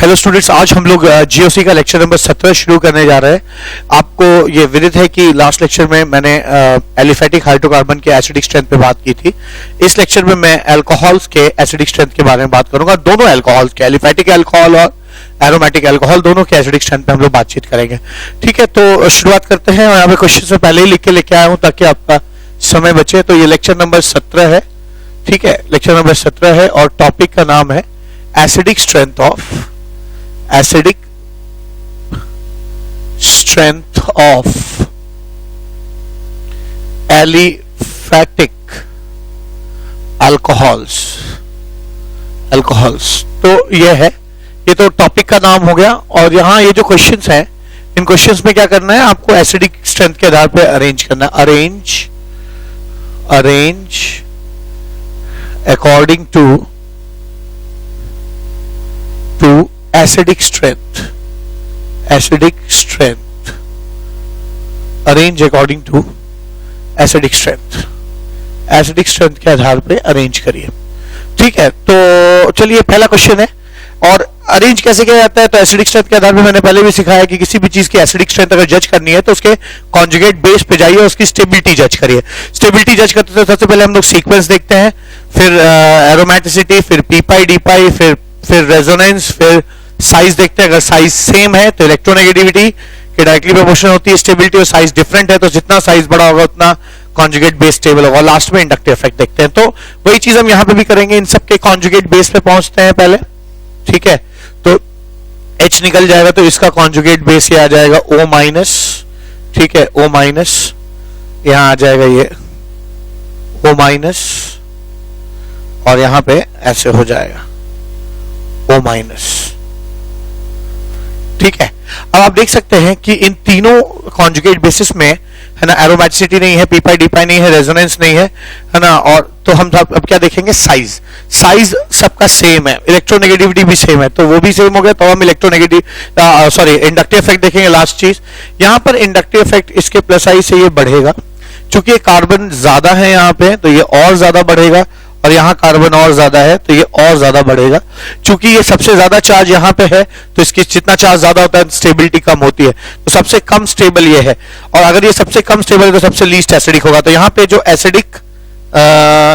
Hello students, आज हम लोग जीओसी का लेक्चर नंबर 17 शुरू करने जा रहे हैं। आपको ये विदित है कि लास्ट लेक्चर में मैंने एलिफेटिक हाइड्रोकार्बन के एसिडिक स्ट्रेंथ पे बात की थी। इस लेक्चर में मैं अल्कोहल्स के एसिडिक स्ट्रेंथ के बारे में बात करूंगा। दोनों अल्कोहल्स के, एलिफेटिक अल्कोहल और एरोमेटिक अल्कोहल, दोनों के एसिडिक स्ट्रेंथ पे हम लोग बातचीत करेंगे। ठीक है, तो शुरुआत करते हैं। और यहाँ पे क्वेश्चन से पहले ही लिख के लेके आया हूँ ताकि आपका समय बचे। तो ये लेक्चर नंबर 17 है। ठीक है, लेक्चर नंबर 17 है और टॉपिक का नाम है acidic strength of aliphatic alcohols. तो ये तो टॉपिक का नाम हो गया। और यहां ये जो क्वेश्चंस हैं, इन क्वेश्चंस में क्या करना है, आपको एसिडिक स्ट्रेंथ के आधार पे अरेंज करना है। Arrange according to acidic strength, arrange according to acidic strength के आधार पे अरेंज करिए। ठीक है, तो चलिए पहला क्वेश्चन है। और अरेंज कैसे किया जाता है, तो एसिडिक स्ट्रेंथ के आधार पे मैंने पहले भी सिखाया कि किसी भी चीज की एसिडिक स्ट्रेंथ अगर जज करनी है तो उसके कॉन्जुगेट बेस पे जाइए और उसकी स्टेबिलिटी जज करिए। स्टेबिलिटी जज करते तो सबसे पहले हम लोग सीक्वेंस देखते हैं, फिर एरोमेटिसिटी, फिर पी पाई डी पाई, फिर रेजोनेंस, फिर साइज देखते हैं। अगर साइज सेम है तो इलेक्ट्रोनेगेटिविटी के डायरेक्टली प्रोपोर्शनल होती है स्टेबिलिटी, और साइज डिफरेंट है तो जितना साइज बड़ा होगा उतना कॉन्जुगेट बेस स्टेबल होगा। लास्ट में इंडक्टिव इफेक्ट देखते हैं। तो वही चीज हम यहां पे भी करेंगे। इन सबके कॉन्जुगेट बेस पे पहुंचते हैं पहले। ठीक है, तो H निकल जाएगा तो इसका कॉन्जुगेट बेस ये आ जाएगा O-। ठीक है, O-, यहां आ जाएगा ये O-, और यहां पे ऐसे हो जाएगा O-। ठीक है, अब आप देख सकते हैं कि इन तीनों कॉन्जुगेट बेसिस में है ना, एरोमेटिसिटी नहीं है, पी पाई डी पाई नहीं है, रेजोनेंस नहीं है ना। और तो हम अब क्या देखेंगे, साइज सबका सेम है, इलेक्ट्रोनेगेटिविटी भी सेम है, तो वो भी सेम हो गया। तो हम इंडक्टिव इफेक्ट देखेंगे। लास्ट चीज यहां पर इंडक्टिव इफेक्ट इसके प्लस आई से ये बढ़ेगा, क्योंकि ये कार्बन ज्यादा है यहाँ पे तो ये और ज्यादा बढ़ेगा, और यहाँ कार्बन और ज्यादा है तो ये और ज्यादा बढ़ेगा। क्योंकि ये सबसे ज्यादा चार्ज यहाँ पे है तो इसकी जितना चार्ज ज्यादा होता है स्टेबिलिटी कम होती है, तो सबसे कम स्टेबल ये है। और अगर ये सबसे कम स्टेबल है तो सबसे लीस्ट एसिडिक होगा। तो यहाँ पे जो एसिडिक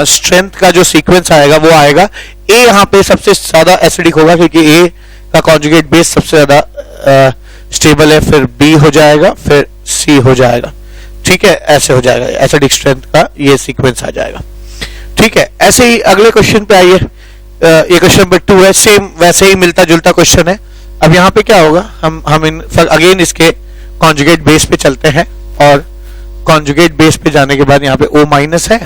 स्ट्रेंथ का जो सीक्वेंस आएगा वो आएगा ए। यहाँ पे सबसे ज्यादा एसिडिक होगा क्योंकि ए का कॉन्जुगेट बेस सबसे ज्यादा स्टेबल है, फिर बी हो जाएगा, फिर सी हो जाएगा। ठीक है, ऐसे हो जाएगा, एसिडिक स्ट्रेंथ का ये सीक्वेंस आ जाएगा। ठीक है, ऐसे ही अगले क्वेश्चन पे आइए। ये क्वेश्चन नंबर 2 है, सेम वैसे ही मिलता जुलता क्वेश्चन है। अब यहाँ पे क्या होगा, हम अगेन इसके कॉन्जुगेट बेस पे चलते हैं, और कॉन्जुगेट बेस पे जाने के बाद यहाँ पे O- है,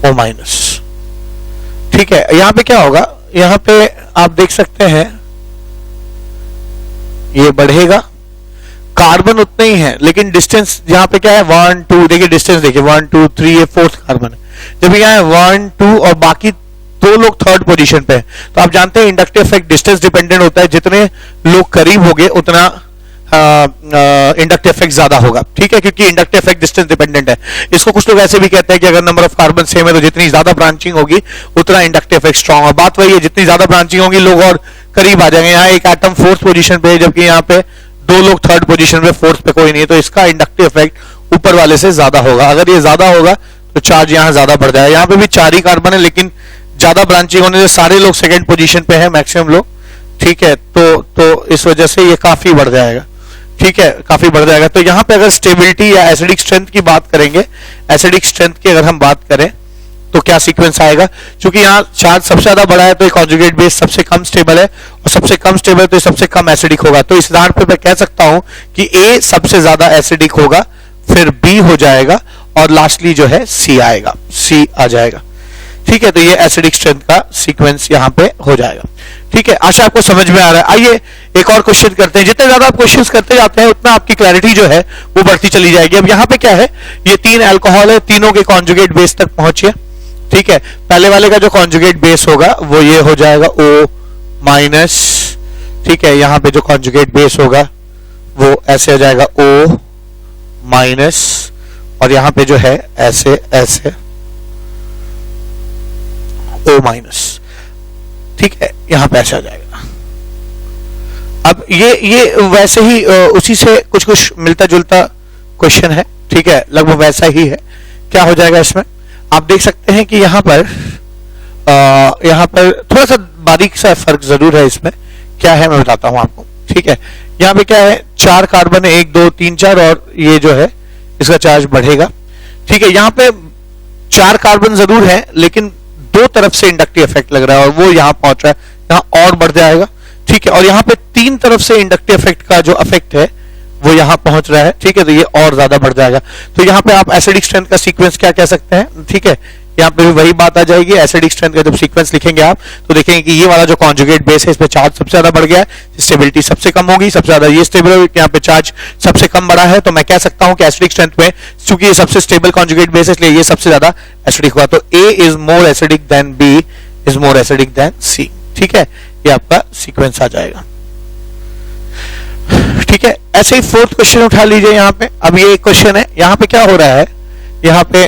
O-। ठीक है, यहाँ पे क्या होगा, यहाँ पे आप देख सकते हैं ये बढ़ेगा, कार्बन उतने ही है लेकिन डिस्टेंस यहाँ पे क्या है 1 2, देखिए डिस्टेंस देखिए 1 2 3, ये 4th कार्बन है। जब यहाँ है 1 2 और बाकी 2 लोग 3rd पोजीशन पे है, तो आप जानते हैं इंडक्टिव इफेक्ट डिस्टेंस डिपेंडेंट होता है। जितने लोग करीब होंगे उतना इंडक्टिव इफेक्ट ज्यादा होगा। ठीक है, क्योंकि इंडक्टिव इफेक्ट डिस्टेंस डिपेंडेंट है। इसको कुछ लोग ऐसे भी कहते हैं कि अगर नंबर ऑफ कार्बन सेम है तो जितनी ज्यादा ब्रांचिंग होगी उतना इंडक्टिव इफेक्ट स्ट्रॉन्ग होगा। बात वही है, जितनी ज्यादा ब्रांचिंग होगी लोग और करीब आ जाएंगे। यहाँ एक एटम 4th पोजीशन पे है जबकि यहाँ पे 2 लोग 3rd पोजीशन पे, 4th पे कोई नहीं है, तो इसका इंडक्टिव इफेक्ट ऊपर वाले से ज्यादा होगा। अगर ये ज्यादा होगा तो चार्ज यहाँ ज्यादा बढ़ जाएगा। यहाँ पे भी 4 ही कार्बन है लेकिन ज्यादा ब्रांचिंग होने से सारे लोग 2nd पोजीशन पे है, मैक्सिमम लोग। ठीक है, तो इस वजह से ये काफी बढ़ जाएगा। ठीक है, काफी बढ़ जाएगा। तो यहाँ पे अगर स्टेबिलिटी या एसिडिक स्ट्रेंथ की बात करेंगे, एसिडिक स्ट्रेंथ की अगर हम बात करें तो क्या सीक्वेंस आएगा, क्योंकि यहाँ चार्ज सबसे ज्यादा बड़ा है तो ये कॉन्जुगेट बेस सबसे कम स्टेबल है, और सबसे कम स्टेबल है तो ये सबसे कम एसिडिक होगा। तो इस आधार पे मैं कह सकता हूं कि ए सबसे ज्यादा एसिडिक होगा, फिर बी हो जाएगा, और लास्टली जो है सी आएगा, सी आ जाएगा। ठीक है, तो ये एसिडिक स्ट्रेंथ का सीक्वेंस यहाँ पे हो जाएगा। ठीक है, आशा आपको समझ में आ रहा है। आइए एक और क्वेश्चन करते हैं। जितने ज्यादा आप क्वेश्चंस करते जाते हैं उतना आपकी क्लैरिटी जो है वो बढ़ती चली जाएगी। अब यहाँ पे क्या है, ये 3 अल्कोहल है, तीनों के कॉन्जुगेट बेस तक पहुंचिए। ठीक है, पहले वाले का जो कॉन्जुगेट बेस होगा वो ये हो जाएगा O-। ठीक है, यहाँ पे जो कॉन्जुगेट बेस होगा वो ऐसे हो जाएगा O-, और यहाँ पे जो है ऐसे ऐसे O माइनस, ठीक है, यहां पे ऐसे आ जाएगा। अब ये वैसे ही उसी से कुछ कुछ मिलता जुलता क्वेश्चन है, ठीक है, लगभग वैसा ही है। क्या हो जाएगा इसमें, आप देख सकते हैं कि यहां पर थोड़ा सा बारीक सा फर्क जरूर है। इसमें क्या है मैं बताता हूं आपको, ठीक है। यहां पे क्या है, 4 कार्बन है, 1 2 3 4, और ये जो है इसका चार्ज बढ़ेगा, ठीक है। यहां पे 4 कार्बन जरूर है, लेकिन 2 तरफ से इंडक्टिव इफेक्ट लग रहा है और वो यहां पहुंच रहा है, यहां और बढ़ जाएगा, ठीक है। और यहां पे 3 तरफ से इंडक्टिव इफेक्ट का जो इफेक्ट है वो यहां पहुंच रहा है, ठीक है, तो ये और ज्यादा बढ़ जाएगा। तो यहां पे आप एसिडिक स्ट्रेंथ का सीक्वेंस क्या कह सकते हैं, ठीक है, यहां पे भी वही बात आ जाएगी। एसिडिक स्ट्रेंथ का जब सीक्वेंस लिखेंगे आप तो देखेंगे कि ये वाला जो कॉन्जुगेट बेस है, इस पे चार्ज सबसे ज्यादा बढ़ गया है, स्टेबिलिटी सबसे कम होगी, सबसे ज्यादा ये स्टेबल होगी, यहाँ पे चार्ज सबसे कम बढ़ा है, तो मैं कह सकता हूं कि एसिडिक स्ट्रेंथ में चूंकि ये सबसे स्टेबल कॉन्जुगेट बेस है, इसलिए ये सबसे ज्यादा एसिडिक हुआ। तो A is more acidic then B is more acidic then C, ठीक है, ये आपका सीक्वेंस आ जाएगा, ठीक है। ऐसे ही 4th क्वेश्चन उठा लीजिए यहां पे। अब ये एक क्वेश्चन है, यहां पे क्या हो रहा है, यहां पे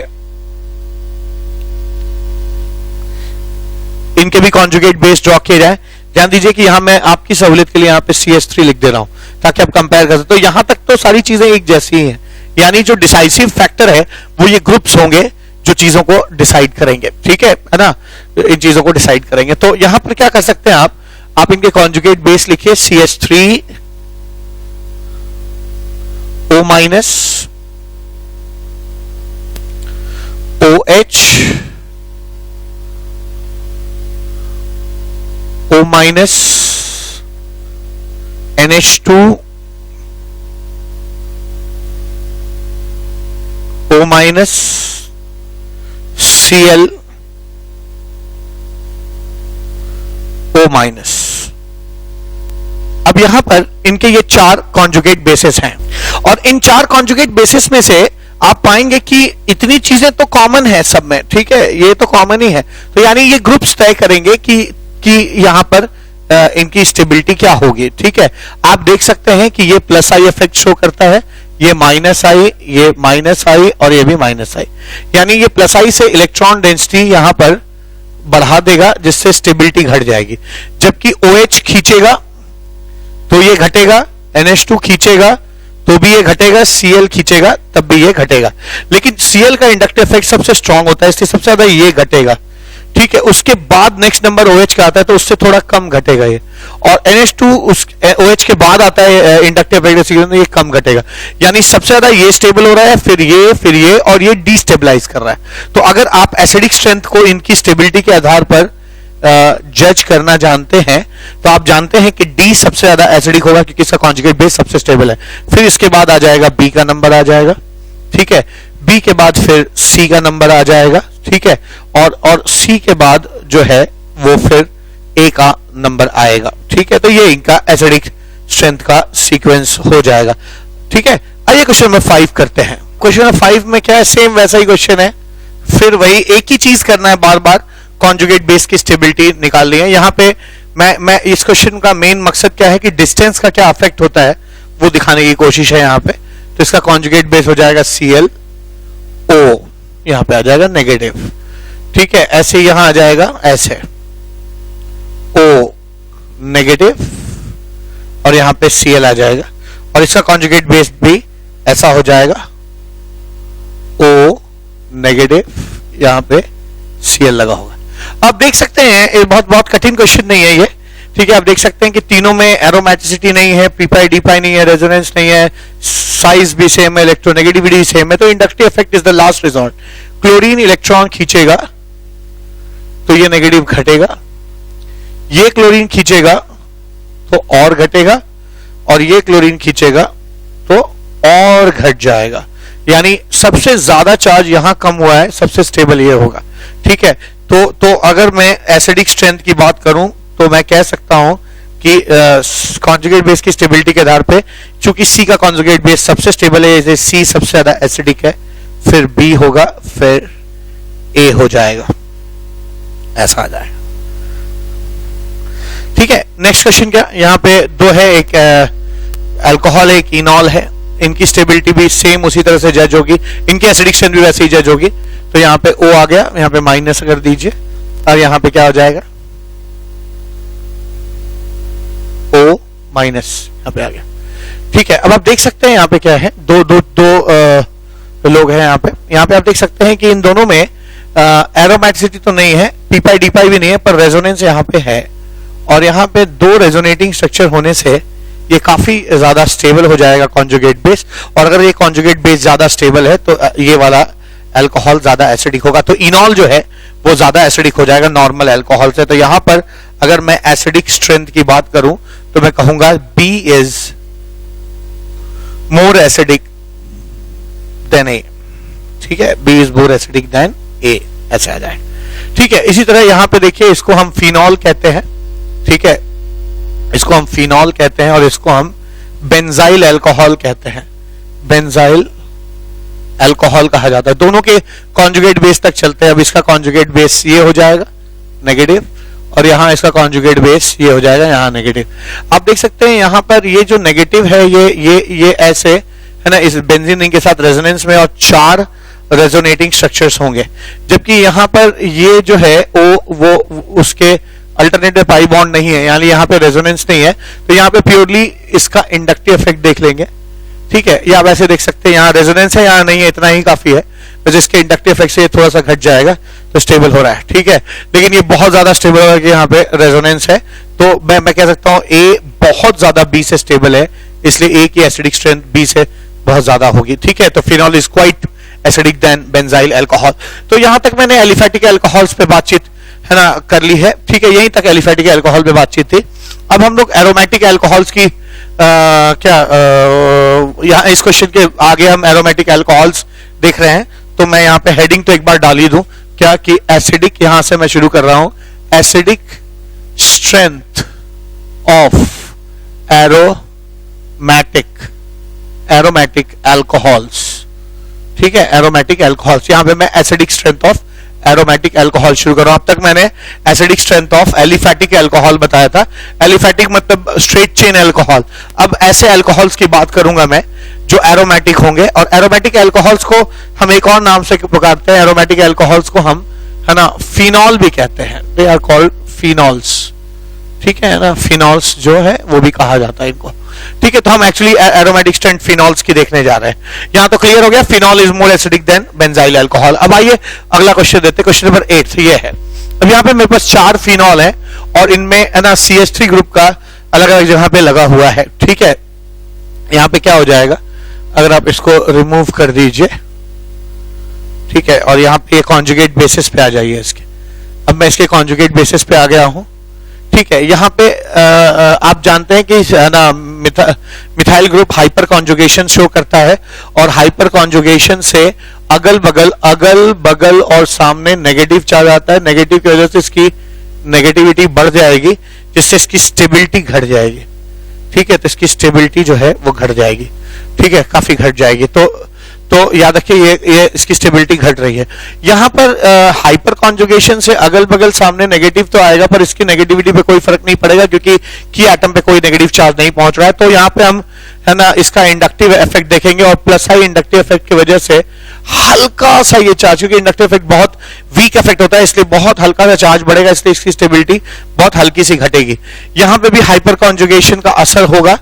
इनके भी कॉन्जुगेट बेस ड्रॉ किए जाए। ध्यान दीजिए कि यहां मैं आपकी सहूलियत के लिए यहां पे CH3 लिख दे रहा हूं ताकि आप कंपेयर कर सकते। तो यहां तक तो सारी चीजें एक जैसी ही हैं, यानी जो डिसाइसिव फैक्टर है वो ये ग्रुप्स होंगे जो चीजों को डिसाइड करेंगे, ठीक है ना, इन चीजों को डिसाइड करेंगे। तो यहां पर क्या कर सकते हैं आप इनके कॉन्जुगेट बेस लिखिए, CH3 O minus OH O minus NH2 O minus Cl O minus. अब यहां पर इनके ये 4 कॉन्जुगेट बेसिस हैं और इन 4 कॉन्जुगेट बेसिस में से आप पाएंगे कि इतनी चीजें तो कॉमन है सब में, ठीक है, ये तो कॉमन ही है। तो यानी ये ग्रुप्स तय करेंगे कि यहां पर इनकी स्टेबिलिटी क्या होगी, ठीक है। आप देख सकते हैं कि ये प्लस आई इफेक्ट शो करता है, ये माइनस आई, ये माइनस आई और ये भी माइनस आई, यानी ये प्लस आई से इलेक्ट्रॉन डेंसिटी यहां पर बढ़ा देगा जिससे स्टेबिलिटी घट जाएगी। जबकि OH खींचेगा तो ये घटेगा, NH2 खींचेगा तो भी ये घटेगा, Cl खींचेगा तब भी ये घटेगा। लेकिन Cl का इंडक्टिव इफेक्ट सबसे स्ट्रांग होता है, इसलिए सबसे ज्यादा ये घटेगा, ठीक है। उसके बाद नेक्स्ट नंबर OH का आता है तो उससे थोड़ा कम घटेगा ये, और NH2 उस OH के बाद आता है इंडक्टिव इफेक्ट, ये कम घटेगा। यानी सबसे ज्यादा ये स्टेबल हो रहा है, फिर ये और ये डिस्टेबलाइज कर रहा है। तो अगर आप एसिडिक स्ट्रेंथ को इनकी स्टेबिलिटी के आधार पर जज करना जानते हैं तो आप जानते हैं कि D सबसे ज्यादा एसिडिक होगा क्योंकि इसका कॉन्जुगेट बेस सबसे स्टेबल है। फिर इसके बाद आ जाएगा B का नंबर आ जाएगा, ठीक है, B के बाद फिर C का नंबर आ जाएगा, ठीक है, और C के बाद जो है वो फिर A का नंबर आएगा, ठीक है। तो ये इनका एसिडिक स्ट्रेंथ का सीक्वेंस हो जाएगा, ठीक है। आइए क्वेश्चन नंबर 5 करते हैं। क्वेश्चन नंबर 5 में क्या है, सेम वैसा ही क्वेश्चन है, फिर वही एक ही चीज करना है, बार बार कॉन्जुगेट बेस की स्टेबिलिटी निकालनी है। यहां पे मैं इस क्वेश्चन का मेन मकसद क्या है कि डिस्टेंस का क्या अफेक्ट होता है वो दिखाने की कोशिश है यहां पे। तो इसका कॉन्जुगेट बेस हो जाएगा Cl O, यहां पे आ जाएगा नेगेटिव, ठीक है। ऐसे यहां आ जाएगा ऐसे O नेगेटिव और यहां पे Cl आ जाएगा और इसका कॉन्जुगेट बेस भी ऐसा हो जाएगा O नेगेटिव, यहां पे Cl लगा होगा। आप देख सकते हैं ये बहुत कठिन क्वेश्चन नहीं है ये, ठीक है। आप देख सकते हैं कि तीनों में एरोमेटिसिटी नहीं है, पी पाई डी पाई नहीं है, रेजोनेंस नहीं है, साइज भी सेम है, इलेक्ट्रोनेगेटिविटी सेम है। तो inductive effect is the last resort. Chlorine electron खींचेगा तो ये नेगेटिव घटेगा, ये क्लोरीन खींचेगा तो और घटेगा, और ये क्लोरीन खींचेगा तो और घट जाएगा। यानी सबसे ज्यादा चार्ज यहां कम हुआ है, सबसे स्टेबल ये होगा, ठीक है। तो अगर मैं एसिडिक स्ट्रेंथ की बात करूं तो मैं कह सकता हूं कि कॉन्जुगेट बेस की स्टेबिलिटी के आधार पे, चूंकि C का कॉन्जुगेट बेस सबसे स्टेबल है, जैसे C सबसे ज्यादा एसिडिक है, फिर B होगा, फिर A हो जाएगा, ऐसा आ जाएगा, ठीक है। नेक्स्ट क्वेश्चन क्या, यहां पे 2 है, एक अल्कोहल एक इनॉल है, इनकी स्टेबिलिटी भी सेम उसी तरह से जज होगी, इनकी एसिडिक स्ट्रेंथ भी वैसे ही जज होगी। तो यहां पे O आ गया, यहां पे माइनस कर दीजिए, और यहां पे क्या हो जाएगा, O माइनस यहां पे आ गया। ठीक है, अब आप देख सकते हैं यहां पे क्या है, दो लोग हैं यहां पे आप देख सकते हैं कि इन दोनों में एरोमेटिसिटी तो नहीं है, पी पाई डी पाई भी नहीं है, पर रेजोनेंस यहां पे है। और यहां पे दो रेजोनेटिंग स्ट्रक्चर होने से ये काफी ज्यादा स्टेबल हो जाएगा कॉन्जुगेट बेस। और अगर ये कॉन्जुगेट बेस ज्यादा स्टेबल है तो ये वाला अल्कोहल ज्यादा एसिडिक होगा, तो इनॉल जो है वो ज्यादा एसिडिक हो जाएगा नॉर्मल अल्कोहल से। तो यहां पर अगर मैं एसिडिक स्ट्रेंथ की बात करूं तो मैं कहूंगा B is more acidic then A। ठीक है, B is more acidic then A, ऐसा आ जाए। ठीक है, इसी तरह यहां पे देखिए, इसको हम फिनॉल कहते हैं। ठीक है, इसको हम फिनॉल कहते हैं और इसको हम बेंजाइल अल्कोहल कहते हैं, बेंजाइल अल्कोहल कहा जाता है। दोनों के कॉन्जुगेट बेस तक चलते हैं। अब इसका कॉन्जुगेट बेस ये हो जाएगा नेगेटिव, और यहां इसका कॉन्जुगेट बेस ये हो जाएगा यहां नेगेटिव। आप देख सकते हैं यहां पर ये जो नेगेटिव है ये ऐसे है ना, इस बेंजीन रिंग के साथ रेजोनेंस में, और 4 रेजोनेटिंग स्ट्रक्चर्स होंगे। जबकि यहां पर ये जो है वो उसके अल्टरनेटिव पाई बॉन्ड नहीं है, यानी यहां पे रेजोनेंस नहीं है। तो यहां पे प्योरली इसका इंडक्टिव इफेक्ट देख लेंगे। ठीक है, या आप ऐसे देख सकते हैं यहां रेजोनेंस है, यहां नहीं है, इतना ही काफी है। तो जिसके इंडक्टिव इफेक्ट से ये थोड़ा सा घट जाएगा तो स्टेबल हो रहा है। ठीक है, लेकिन ये बहुत ज्यादा स्टेबल होगा कि यहाँ पे रेजोनेंस है। तो मैं कह सकता हूं A बहुत ज्यादा B से स्टेबल है, इसलिए A की एसिडिक स्ट्रेंथ B से बहुत ज्यादा होगी। ठीक है, तो phenol is quite acidic then benzyl alcohol. तो यहां तक मैंने एलिफेटिक अल्कोहल्स पे बातचीत है ना कर ली है। ठीक है, यहीं तक एलिफेटिक अल्कोहल पे बातचीत थी। अब हम लोग एरोमेटिक अल्कोहल्स की यहाँ इस क्वेश्चन के आगे हम एरोमेटिक अल्कोहल्स देख रहे हैं। तो मैं यहाँ पे हेडिंग तो एक बार डाल ही दूं क्या कि एसिडिक, यहां से मैं शुरू कर रहा हूं, acidic strength of aromatic alcohols. ठीक है, एरोमेटिक अल्कोहल्स, यहां पे मैं acidic strength of aromatic alcohol शुरू कर रहा हूं। अब तक मैंने acidic strength of aliphatic alcohol बताया था। एलिफेटिक मतलब स्ट्रेट चेन अल्कोहल। अब ऐसे अल्कोहल्स की बात करूंगा मैं जो एरोमेटिक होंगे, और एरोमेटिक अल्कोहल्स को हम एक और नाम से पुकारते हैं। एरोमेटिक अल्कोहल्स को हम है ना फिनॉल भी कहते हैं, दे आर कॉल्ड फिनॉल्स। ठीक है ना, फिनॉल्स जो है वो भी कहा जाता है इनको। ठीक है, तो हम एक्चुअली एरोमेटिक स्ट्रेंथ फिनॉल्स की देखने जा रहे हैं। यहां तो क्लियर हो गया, phenol is more acidic then benzyl alcohol. अब आइए अगला क्वेश्चन देते हैं, क्वेश्चन नंबर 8 ये है। अब यहाँ पे मेरे पास 4 फिनॉल है और इनमें है ना CH3 ग्रुप का अलग अलग जगह पे लगा हुआ है। ठीक है, यहाँ पे क्या हो जाएगा अगर आप इसको रिमूव कर दीजिए। ठीक है, और यहाँ पे कॉन्जुगेट बेसिस पे आ जाइए इसके। अब मैं इसके कॉन्जुगेट बेसिस पे आ गया हूं। ठीक है, यहाँ पे आप जानते हैं कि ना methyl group hyper conjugation show करता है, और हाइपर कॉन्जुगेशन से अगल बगल और सामने नेगेटिव चार्ज आता है। नेगेटिव की वजह से इसकी नेगेटिविटी बढ़ जाएगी, जिससे इसकी स्टेबिलिटी घट जाएगी। ठीक है, तो इसकी स्टेबिलिटी जो है वो घट जाएगी। ठीक है, काफी घट जाएगी। तो याद रखिए ये इसकी स्टेबिलिटी घट रही है। यहां पर हाइपर कॉन्जुगेशन से अगल बगल सामने नेगेटिव तो आएगा, पर इसकी नेगेटिविटी पे कोई फर्क नहीं पड़ेगा क्योंकि की एटम पे कोई नेगेटिव चार्ज नहीं पहुंच रहा है। तो यहाँ पे हम है ना इसका इंडक्टिव इफेक्ट देखेंगे, और प्लस आई इंडक्टिव इफेक्ट की वजह से हल्का सा ये चार्ज, क्योंकि इंडक्टिव इफेक्ट बहुत वीक इफेक्ट होता है इसलिए बहुत हल्का सा चार्ज बढ़ेगा, इसलिए इसकी स्टेबिलिटी बहुत हल्की सी घटेगी। यहां पे भी हाइपर कॉन्जुगेशन का असर होगा।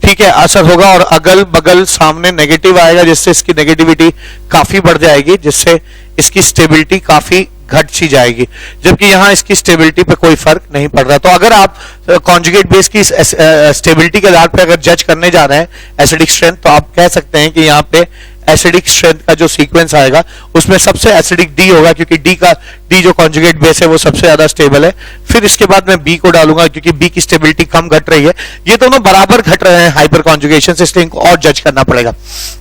ठीक है, असर होगा और अगल बगल सामने नेगेटिव आएगा, जिससे इसकी नेगेटिविटी काफी बढ़ जाएगी, जिससे इसकी स्टेबिलिटी काफी घट सी जाएगी, जबकि यहां इसकी स्टेबिलिटी पे कोई फर्क नहीं पड़ रहा। तो अगर आप कॉन्जुगेट बेस की स्टेबिलिटी के आधार पर अगर जज करने जा रहे हैं एसिडिक स्ट्रेंथ, तो आप कह सकते हैं कि यहाँ पे एसिडिक स्ट्रेंथ का जो सीक्वेंस आएगा उसमें सबसे एसिडिक डी होगा, क्योंकि डी जो कॉन्जुगेट बेस है वो सबसे ज्यादा स्टेबल है। फिर इसके बाद मैं बी को डालूंगा क्योंकि बी की स्टेबिलिटी कम घट रही है। ये दोनों बराबर घट रहे हैं हाइपर कॉन्जुगेशन से, इसलिए इनको और जज करना पड़ेगा।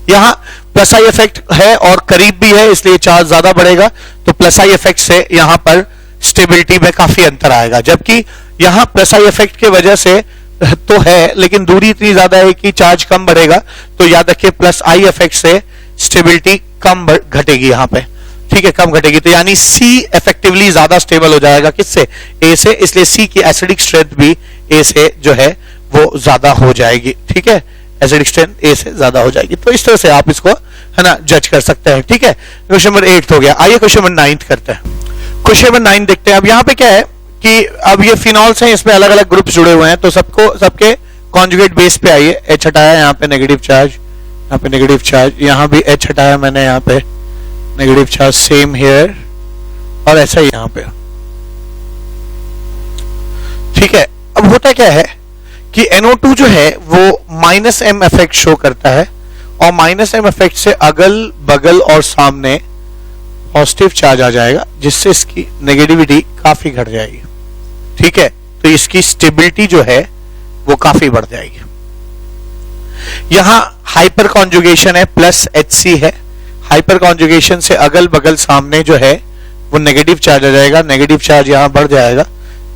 यहाँ प्लस आई इफेक्ट है और करीब भी है, इसलिए चार्ज ज्यादा बढ़ेगा। तो प्लस आई इफेक्ट से यहाँ पर स्टेबिलिटी में काफी अंतर आएगा, जबकि यहाँ प्लस आई इफेक्ट की वजह से तो है लेकिन दूरी इतनी ज्यादा है कि चार्ज कम बढ़ेगा। तो याद रखिए प्लस आई इफेक्ट से स्टेबिलिटी कम घटेगी यहाँ पे। ठीक है, कम घटेगी, तो यानी सी इफेक्टिवली ज्यादा स्टेबल हो जाएगा किससे, ए से, इसलिए सी की एसिडिक स्ट्रेंथ भी ए से जो है वो ज्यादा हो जाएगी। ठीक है, एसिडिक स्ट्रेंथ ए से ज्यादा हो जाएगी। तो इस तरह से आप इसको है ना जज कर सकते हैं। ठीक है, क्वेश्चन नंबर 8 हो गया। आइए क्वेश्चन नंबर 9 करते हैं। क्वेश्चन नंबर 9 देखते हैं। अब यहाँ पे क्या है कि अब ये फिनॉल्स हैं, इसमें अलग अलग ग्रुप जुड़े हुए हैं, तो सबके कॉन्जुगेट बेस पे आइए। एच हटाया, यहाँ पे नेगेटिव चार्ज, यहाँ पे नेगेटिव चार्ज, यहाँ भी एच हटाया मैंने, यहाँ पे नेगेटिव चार्ज, सेम हियर, और ऐसा ही यहाँ पे। ठीक है, अब होता क्या है कि NO2 जो है वो -m इफेक्ट शो करता है, और -m इफेक्ट से अगल बगल और सामने पॉजिटिव चार्ज आ जाएगा, जिससे इसकी नेगेटिविटी काफी घट जाएगी। ठीक है, तो इसकी स्टेबिलिटी जो है वो काफी बढ़ जाएगी। यहां हाइपर कॉन्जुगेशन है, प्लस HC है। हाइपर कॉन्जुगेशन से अगल बगल सामने जो है वो नेगेटिव चार्ज आ जाएगा, नेगेटिव चार्ज यहां बढ़ जाएगा,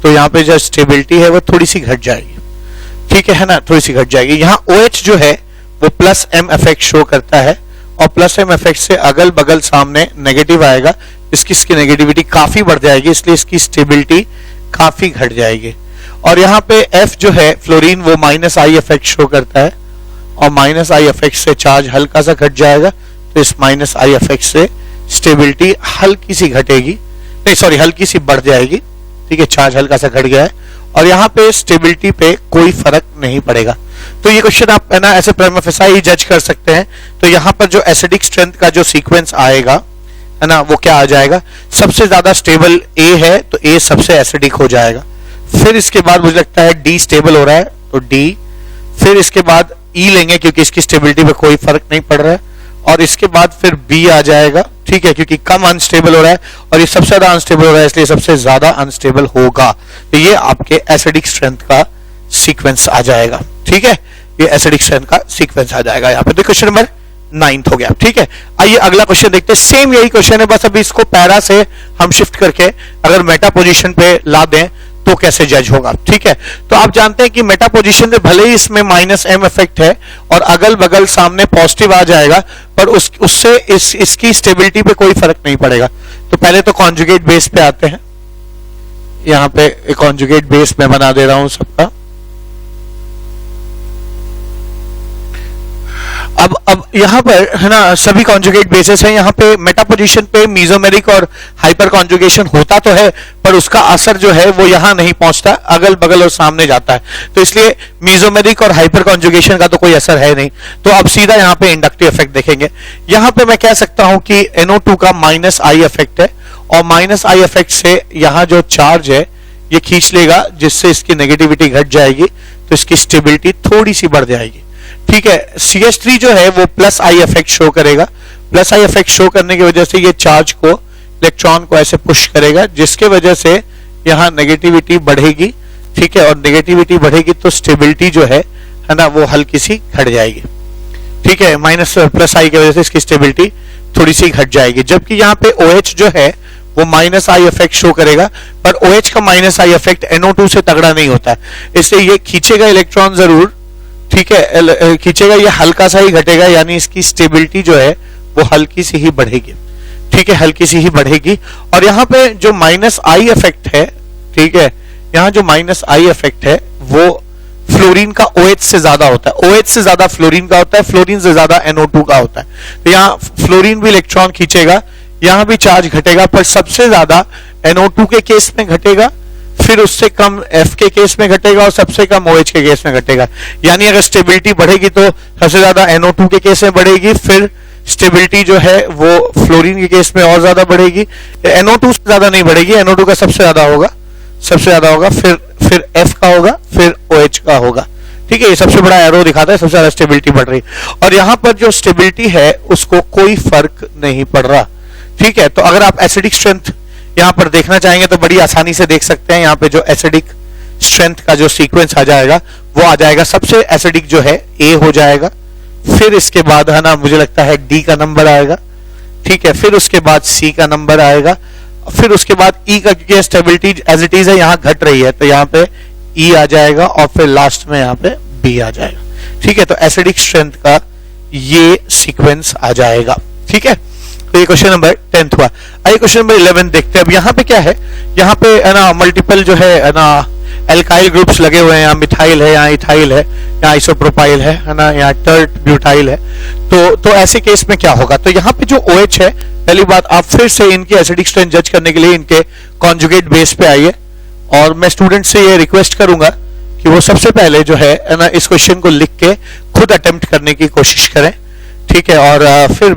तो यहां पे जो स्टेबिलिटी है वो थोड़ी सी घट जाएगी। ठीक है ना, थोड़ी सी घट जाएगी। यहां OH जो है वो +m इफेक्ट शो करता है, और +m इफेक्ट से अगल बगल सामने नेगेटिव आएगा, इसकी नेगेटिविटी काफी बढ़ जाएगी, इसलिए इसकी स्टेबिलिटी काफी घट जाएगी। और यहाँ पे F जो है फ्लोरीन, वो -I इफेक्ट शो करता है, और -I इफेक्ट से चार्ज हल्का सा घट जाएगा, तो इस -I इफेक्ट से स्टेबिलिटी हल्की सी घटेगी, नहीं सॉरी हल्की सी बढ़ जाएगी। ठीक है, चार्ज हल्का सा घट गया है, और यहाँ पे स्टेबिलिटी पे कोई फर्क नहीं पड़ेगा। तो ये क्वेश्चन आप है ना ऐसे प्रिमा फेसा ही जज कर सकते हैं। तो यहाँ पर जो एसिडिक स्ट्रेंथ का जो सीक्वेंस आएगा है ना, वो क्या आ जाएगा, सबसे ज्यादा स्टेबल A है, तो A सबसे एसिडिक हो जाएगा। फिर इसके बाद मुझे लगता है D स्टेबल हो रहा है, तो D, फिर इसके बाद E लेंगे क्योंकि इसकी स्टेबिलिटी पे कोई फर्क नहीं पड़ रहा है, और इसके बाद फिर B आ जाएगा। ठीक है, क्योंकि कम अनस्टेबल हो रहा है और ये सबसे ज्यादा अनस्टेबल हो रहा है, इसलिए सबसे ज्यादा अनस्टेबल होगा। तो ये आपके एसिडिक स्ट्रेंथ का सीक्वेंस आ जाएगा। ठीक है, ये एसिडिक स्ट्रेंथ का सीक्वेंस आ जाएगा यहाँ पे। तो क्वेश्चन नंबर 9 हो गया। ठीक है, आइए अगला क्वेश्चन देखते हैं। सेम यही क्वेश्चन है, बस अभी इसको पैरा से हम शिफ्ट करके अगर मेटा पोजीशन पे ला दें तो कैसे जज होगा। ठीक है, तो आप जानते हैं कि मेटा पोजीशन में भले ही इसमें -m इफेक्ट है और अगल बगल सामने पॉजिटिव आ जाएगा, पर उससे इसकी स्टेबिलिटी पे कोई फर्क नहीं पड़ेगा। तो पहले तो कॉन्जुगेट बेस पे आते हैं। यहां पे एक कॉन्जुगेट बेस में बना दे रहा हूं सबका। अब यहां पर है ना सभी कॉन्जुगेट बेसिस हैं। यहां पे मेटा पोजीशन पे मीजोमेरिक और हाइपर कॉन्जुगेशन होता तो है, पर उसका असर जो है वो यहां नहीं पहुंचता, अगल बगल और सामने जाता है। तो इसलिए मीजोमेरिक और हाइपर कॉन्जुगेशन का तो कोई असर है नहीं। तो अब सीधा यहां पे इंडक्टिव इफेक्ट देखेंगे। यहां पे मैं कह सकता हूं कि NO2 का -I इफेक्ट है, और -I इफेक्ट से यहां जो चार्ज है ये खींच लेगा, जिससे इसकी नेगेटिविटी घट जाएगी, तो इसकी स्टेबिलिटी थोड़ी सी बढ़ जाएगी। ठीक है, CH3 जो है वो +I इफेक्ट शो करेगा। +I इफेक्ट शो करने की वजह से ये चार्ज को, इलेक्ट्रॉन को ऐसे पुश करेगा, जिसके वजह से यहाँ नेगेटिविटी बढ़ेगी। ठीक है, और नेगेटिविटी बढ़ेगी तो स्टेबिलिटी जो है ना वो हल्की सी घट जाएगी। ठीक है, +I की वजह से इसकी स्टेबिलिटी थोड़ी सी घट जाएगी। जबकि यहाँ पे OH जो है वो -I इफेक्ट शो करेगा, पर OH का -I इफेक्ट NO2 से तगड़ा नहीं होता है, इसलिए ये खींचेगा इलेक्ट्रॉन जरूर। ठीक है, खींचेगा, ये हल्का सा ही घटेगा, यानी इसकी स्टेबिलिटी जो है वो हल्की सी ही बढ़ेगी। ठीक है, हल्की सी ही बढ़ेगी। और यहाँ पे जो -I इफेक्ट है, ठीक है, यहाँ जो -I इफेक्ट है वो फ्लोरीन का OH से ज्यादा होता है। OH से ज्यादा फ्लोरीन का होता है, फ्लोरीन से ज्यादा NO2 का होता है। तो यहाँ फ्लोरीन भी इलेक्ट्रॉन खींचेगा, यहाँ भी चार्ज घटेगा, पर सबसे ज्यादा NO2 के केस में घटेगा, फिर उससे कम F के केस में घटेगा, और सबसे कम OH के केस में घटेगा। यानी अगर स्टेबिलिटी बढ़ेगी तो सबसे ज्यादा NO2 के केस में बढ़ेगी, फिर स्टेबिलिटी जो है वो फ्लोरीन के केस में और ज्यादा बढ़ेगी। NO2 से ज्यादा नहीं बढ़ेगी, NO2 का सबसे ज्यादा होगा, फिर F का होगा, फिर OH का होगा। ठीक है, ये सबसे बड़ा एरो दिखाता है, सबसे ज्यादा स्टेबिलिटी बढ़ रही है। और यहाँ पर जो स्टेबिलिटी है उसको कोई फर्क नहीं पड़ रहा। ठीक है, तो अगर आप एसिडिक स्ट्रेंथ यहाँ पर देखना चाहेंगे तो बड़ी आसानी से देख सकते हैं। यहाँ पे जो एसिडिक स्ट्रेंथ का जो सीक्वेंस आ जाएगा वो आ जाएगा, सबसे एसिडिक जो है A हो जाएगा, फिर इसके बाद है ना मुझे लगता है D का नंबर आएगा। ठीक है, फिर उसके बाद C का नंबर आएगा, फिर उसके बाद E का, क्योंकि स्टेबिलिटी एज इट इज है यहाँ घट रही है, तो यहाँ पे E आ जाएगा, और फिर लास्ट में यहाँ पे B आ जाएगा। ठीक है, तो एसिडिक स्ट्रेंथ का ये सीक्वेंस आ जाएगा। ठीक है, तो ये क्वेश्चन नंबर 10 हुआ। आइए क्वेश्चन नंबर 11 देखते हैं। अब यहाँ पे क्या है, यहाँ पे है ना मल्टीपल जो है ना एल्काइल ग्रुप्स लगे हुए हैं, यहाँ मिथाइल है, यहाँ इथाइल है, यहाँ आइसोप्रोपाइल है ना, यहाँ टर्ट ब्यूटाइल है। तो ऐसे केस में क्या होगा, तो यहाँ पे जो OH है, पहली बात आप फिर से इनकी एसिडिक स्ट्रेंथ जज करने के लिए इनके कॉन्जुगेट बेस पे आइए, और मैं स्टूडेंट से ये रिक्वेस्ट करूंगा कि वो सबसे पहले जो है ना इस क्वेश्चन को लिख के खुद अटेम्प्ट करने की कोशिश करें, ठीक है, और फिर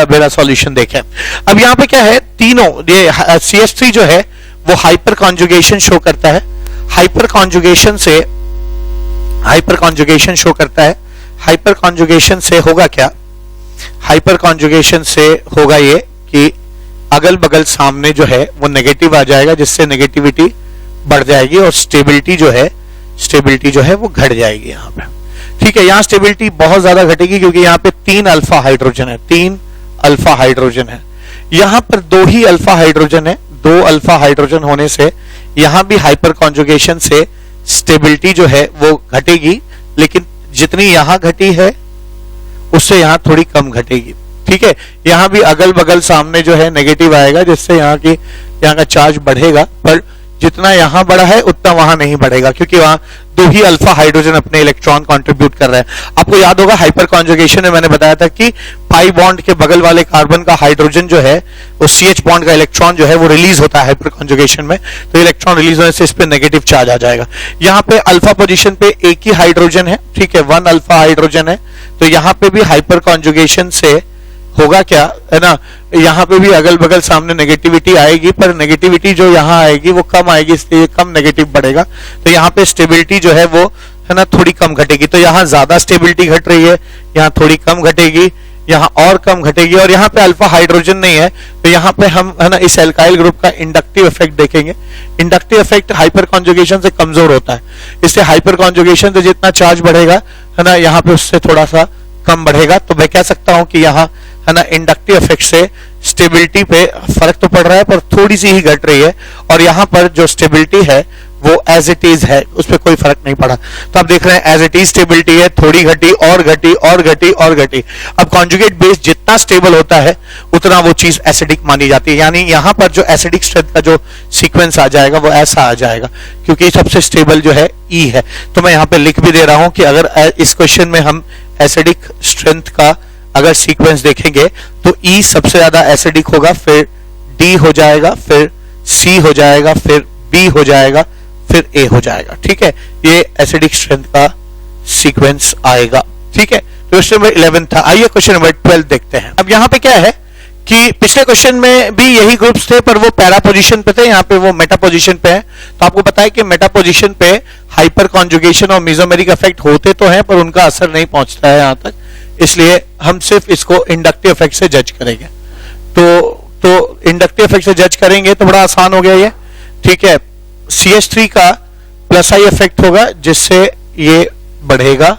मेरा सॉल्यूशन देखें। अब यहाँ पे क्या है, तीनों ये CH3 जो है वो हाइपर कॉन्जुगेशन शो करता है। हाइपर कॉन्जुगेशन शो करता है। हाइपर कॉन्जुगेशन से होगा क्या, हाइपर कॉन्जुगेशन से होगा ये कि अगल बगल सामने जो है वो नेगेटिव आ जाएगा, जिससे नेगेटिविटी बढ़ जाएगी और स्टेबिलिटी जो है वो घट जाएगी यहाँ पे, ठीक है। यहाँ स्टेबिलिटी बहुत ज्यादा घटेगी क्योंकि यहाँ पे 3 अल्फा हाइड्रोजन है, 3 अल्फा हाइड्रोजन है। यहाँ पर 2 ही अल्फा हाइड्रोजन है, 2 अल्फा हाइड्रोजन होने से यहाँ भी हाइपर कॉन्जुगेशन से स्टेबिलिटी जो है वो घटेगी, लेकिन जितनी यहाँ घटी है उससे यहाँ थोड़ी कम घटेगी, ठीक है। यहाँ भी अगल बगल सामने जो है नेगेटिव आएगा, जिससे यहाँ का चार्ज बढ़ेगा, पर जितना यहाँ बढ़ा है उतना वहां नहीं बढ़ेगा, क्योंकि वहां 2 ही अल्फा हाइड्रोजन अपने इलेक्ट्रॉन कंट्रीब्यूट कर रहे हैं। आपको याद होगा हाइपर कॉन्जुगेशन में मैंने बताया था कि पाई बॉन्ड के बगल वाले कार्बन का हाइड्रोजन जो है वो CH बॉन्ड का इलेक्ट्रॉन जो है वो रिलीज होता है हाइपर कॉन्जुगेशन में, तो इलेक्ट्रॉन रिलीज होने से इस पे नेगेटिव चार्ज आ जाएगा। यहाँ पे अल्फा पोजीशन पे एक ही हाइड्रोजन है, ठीक है, 1 अल्फा हाइड्रोजन है, तो यहाँ पे भी हाइपर कॉन्जुगेशन से होगा क्या है ना, यहाँ पे भी अगल बगल सामने नेगेटिविटी आएगी, पर नेगेटिविटी जो यहाँ आएगी वो कम आएगी, इसलिए कम नेगेटिव बढ़ेगा, तो यहाँ पे स्टेबिलिटी जो है वो है ना थोड़ी कम घटेगी। तो यहाँ ज्यादा स्टेबिलिटी घट रही है, यहाँ थोड़ी कम घटेगी, यहाँ और कम घटेगी, और यहाँ पे अल्फा हाइड्रोजन नहीं है, तो यहाँ पे हम है ना इस एल्काइल ग्रुप का इंडक्टिव इफेक्ट देखेंगे। इंडक्टिव इफेक्ट हाइपर कॉन्जुगेशन से कमजोर होता है, इससे हाइपर कॉन्जुगेशन से जितना चार्ज बढ़ेगा है ना यहाँ पे उससे थोड़ा सा कम बढ़ेगा। तो मैं कह सकता हूं कि यहाँ है ना इंडक्टिव इफेक्ट से स्टेबिलिटी पे फर्क तो पड़ रहा है, पर थोड़ी सी ही घट रही है, और यहाँ पर जो स्टेबिलिटी है वो एज इट इज है, उस पर कोई फर्क नहीं पड़ा। तो आप देख रहे हैं एज इट इज स्टेबिलिटी है, थोड़ी घटी और घटी और घटी और घटी। अब कॉन्जुगेट बेस जितना स्टेबल होता है उतना वो चीज एसिडिक मानी जाती है, यानी यहाँ पर जो एसिडिक स्ट्रेंथ का जो सीक्वेंस आ जाएगा वो ऐसा आ जाएगा, क्योंकि सबसे स्टेबल जो है E है। तो मैं यहाँ पे लिख भी दे रहा हूं कि अगर इस क्वेश्चन में हम एसिडिक स्ट्रेंथ का अगर सीक्वेंस देखेंगे तो E सबसे ज्यादा एसिडिक होगा, फिर D हो जाएगा, फिर C हो जाएगा, फिर B हो जाएगा, फिर A हो जाएगा, ठीक है। ये एसिडिक स्ट्रेंथ का सीक्वेंस आएगा, ठीक है। तो क्वेश्चन नंबर 11 था। आइए क्वेश्चन नंबर 12 देखते हैं। अब यहाँ पे क्या है कि पिछले क्वेश्चन में भी यही ग्रुप्स थे, पर वो पैरा पोजीशन पे थे, यहाँ पे वो मेटा पोजीशन पे है। तो आपको पता है कि मेटा पोजीशन पे हाइपर कॉन्जुगेशन और मेसोमेरिक इफेक्ट होते तो हैं, पर उनका असर नहीं पहुंचता है यहाँ तक, इसलिए हम सिर्फ इसको इंडक्टिव इफेक्ट से जज करेंगे। तो इंडक्टिव इफेक्ट से जज करेंगे तो बड़ा आसान हो गया ये, ठीक है। CH3 का प्लस आई इफेक्ट होगा, जिससे ये बढ़ेगा।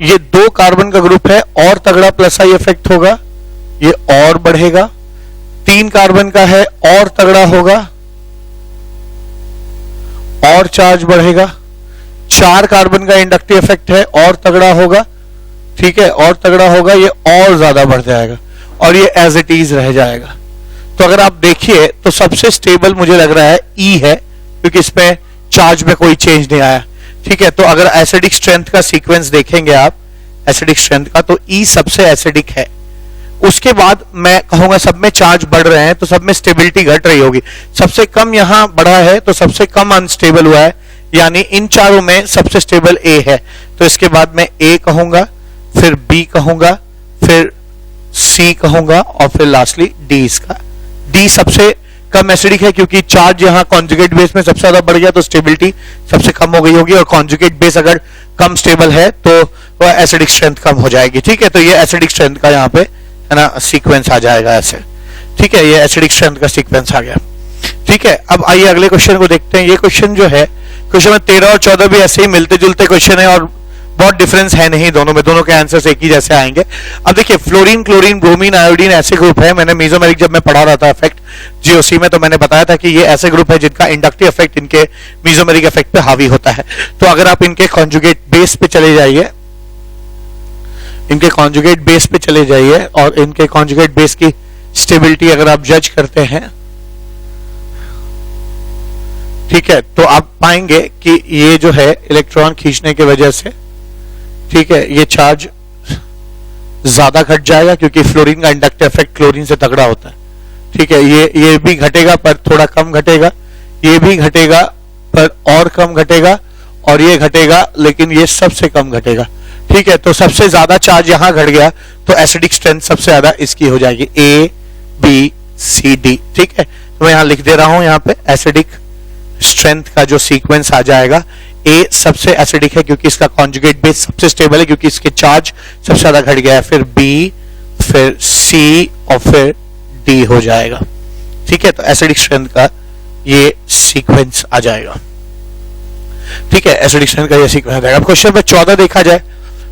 ये 2 कार्बन का ग्रुप है, और तगड़ा प्लस आई इफेक्ट होगा, ये और बढ़ेगा। 3 कार्बन का है, और तगड़ा होगा, और चार्ज बढ़ेगा। 4 कार्बन का इंडक्टिव इफेक्ट है, और तगड़ा होगा, ठीक है, और तगड़ा होगा, ये और ज्यादा बढ़ जाएगा, और ये एज इट इज रह जाएगा। तो अगर आप देखिए तो सबसे स्टेबल मुझे लग रहा है E है, क्योंकि इसमें चार्ज में कोई चेंज नहीं आया, ठीक है। तो अगर एसिडिक स्ट्रेंथ का सीक्वेंस देखेंगे आप एसिडिक स्ट्रेंथ का, तो E सबसे एसिडिक है। उसके बाद मैं कहूंगा सब में चार्ज बढ़ रहे हैं, तो सब में स्टेबिलिटी घट रही होगी। सबसे कम यहां बढ़ा है, तो सबसे कम अनस्टेबल हुआ है, यानी इन चारों में सबसे स्टेबल A है। तो इसके बाद मैं A कहूंगा, फिर B कहूंगा, फिर C कहूंगा, और फिर लास्टली D इसका। D सबसे कम एसिडिक है, क्योंकि चार्ज यहाँ कॉन्जुगेट बेस में सबसे ज्यादा बढ़ गया, तो स्टेबिलिटी सबसे कम हो गई होगी, और कॉन्जुगेट बेस अगर कम स्टेबल है तो एसिडिक स्ट्रेंथ कम हो जाएगी, ठीक है। तो ये एसिडिक स्ट्रेंथ का यहाँ पे है ना सीक्वेंस आ जाएगा ऐसे, ठीक है। ये एसिडिक स्ट्रेंथ का सीक्वेंस आ गया, ठीक है। अब आइए अगले क्वेश्चन को देखते हैं। ये क्वेश्चन जो है, क्वेश्चन में 13 और 14 भी ऐसे ही मिलते जुलते क्वेश्चन है, और बहुत डिफरेंस है नहीं दोनों में, दोनों के आंसर्स एक ही जैसे आएंगे। अब देखिए फ्लोरीन, क्लोरीन, ब्रोमीन, आयोडीन ऐसे ग्रुप है। मैंने मेसोमेरिक जब मैं पढ़ा रहा था इफेक्ट जीओसी में, तो मैंने बताया था कि ये ऐसे ग्रुप है जिनका इंडक्टिव इफेक्ट इनके मेसोमेरिक इफेक्ट पे हावी होता है। तो अगर आप इनके कॉन्जुगेट बेस पे चले जाइए, इनके कॉन्जुगेट बेस पे चले जाइए, और इनके कॉन्जुगेट बेस की स्टेबिलिटी अगर आप जज करते हैं ठीक है, तो आप पाएंगे कि ये जो है इलेक्ट्रॉन खींचने की वजह से, ठीक है, ये चार्ज ज्यादा घट जाएगा क्योंकि फ्लोरीन का इंडक्टिव इफेक्ट क्लोरीन से तगड़ा होता है। ठीक है, ये भी घटेगा पर थोड़ा कम घटेगा, ये भी घटेगा पर और कम घटेगा, और ये घटेगा लेकिन ये सबसे कम घटेगा। ठीक है, तो सबसे ज्यादा चार्ज यहां घट गया तो एसिडिक स्ट्रेंथ सबसे ज्यादा इसकी हो जाएगी, ए बी सी डी। ठीक है, तो मैं यहां लिख दे रहा हूं, यहां पे एसिडिक स्ट्रेंथ का जो सीक्वेंस आ जाएगा, ए सबसे एसिडिक है क्योंकि इसका कॉन्जुगेट बेस सबसे स्टेबल है क्योंकि इसके चार्ज सबसे ज्यादा घट गया है, फिर बी, फिर सी और फिर डी हो जाएगा। ठीक है, तो एसिडिक स्ट्रेंथ का ये सीक्वेंस आ जाएगा। ठीक है, एसिडिक स्ट्रेंथ का ये सीक्वेंस आ जाएगा। अब क्वेश्चन नंबर 14 देखा जाए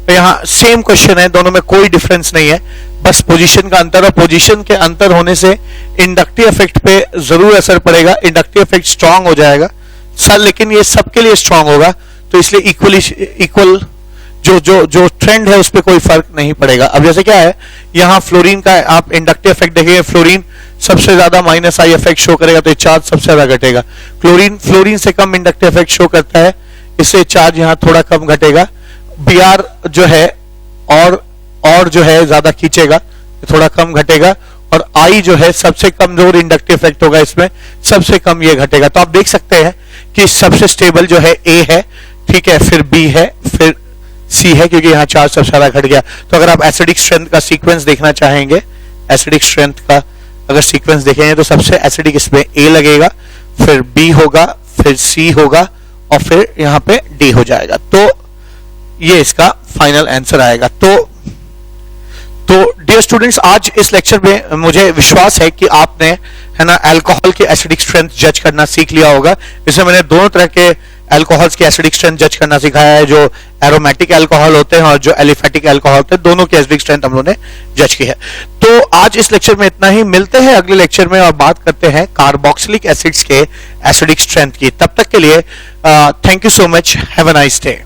तो यहाँ सेम क्वेश्चन है, दोनों में कोई डिफरेंस नहीं है, बस पोजीशन का अंतर, और पोजीशन के अंतर होने से इंडक्टिव इफेक्ट पे जरूर असर पड़ेगा, इंडक्टिव इफेक्ट स्ट्रांग हो जाएगा सर, लेकिन ये सबके लिए स्ट्रांग होगा, तो इसलिए इक्वल जो ट्रेंड है उस पर कोई फर्क नहीं पड़ेगा। अब जैसे क्या है, यहाँ फ्लोरीन का आप इंडक्टिव इफेक्ट देखिए, फ्लोरीन सबसे ज्यादा माइनस आई इफेक्ट शो करेगा तो ये चार्ज सबसे ज्यादा घटेगा। फ्लोरीन से कम इंडक्टिव इफेक्ट शो करता है, इससे चार्ज यहाँ थोड़ा कम घटेगा। Br जो है और जो है ज्यादा खींचेगा, थोड़ा कम घटेगा, और I जो है सबसे कमजोर इंडक्टिव इफेक्ट होगा, इसमें सबसे कम ये घटेगा। तो आप देख सकते हैं कि सबसे स्टेबल जो है A है, ठीक है, फिर B है, फिर C है क्योंकि यहाँ चार्ज सबसे ज्यादा घट गया। तो अगर आप एसिडिक स्ट्रेंथ का सीक्वेंस देखना चाहेंगे, एसिडिक स्ट्रेंथ का अगर सीक्वेंस देखेंगे तो सबसे एसिडिक इसमें A लगेगा, फिर B होगा, फिर C होगा, और फिर यहाँ पे D हो जाएगा। तो ये इसका फाइनल आंसर आएगा। तो डियर स्टूडेंट्स, आज इस लेक्चर में मुझे विश्वास है कि आपने, है ना, अल्कोहल की एसिडिक स्ट्रेंथ जज करना सीख लिया होगा। इसमें मैंने दोनों तरह के अल्कोहल्स की एसिडिक स्ट्रेंथ जज करना सिखाया है, जो एरोमेटिक अल्कोहल होते हैं और जो एलिफेटिक अल्कोहल होते हैं, दोनों की एसिडिक स्ट्रेंथ हम लोगों ने जज की है। तो आज इस लेक्चर में इतना ही, मिलते हैं अगले लेक्चर में और बात करते हैं कार्बोक्सिलिक एसिड्स के एसिडिक स्ट्रेंथ की। तब तक के लिए thank you so much, have a nice day.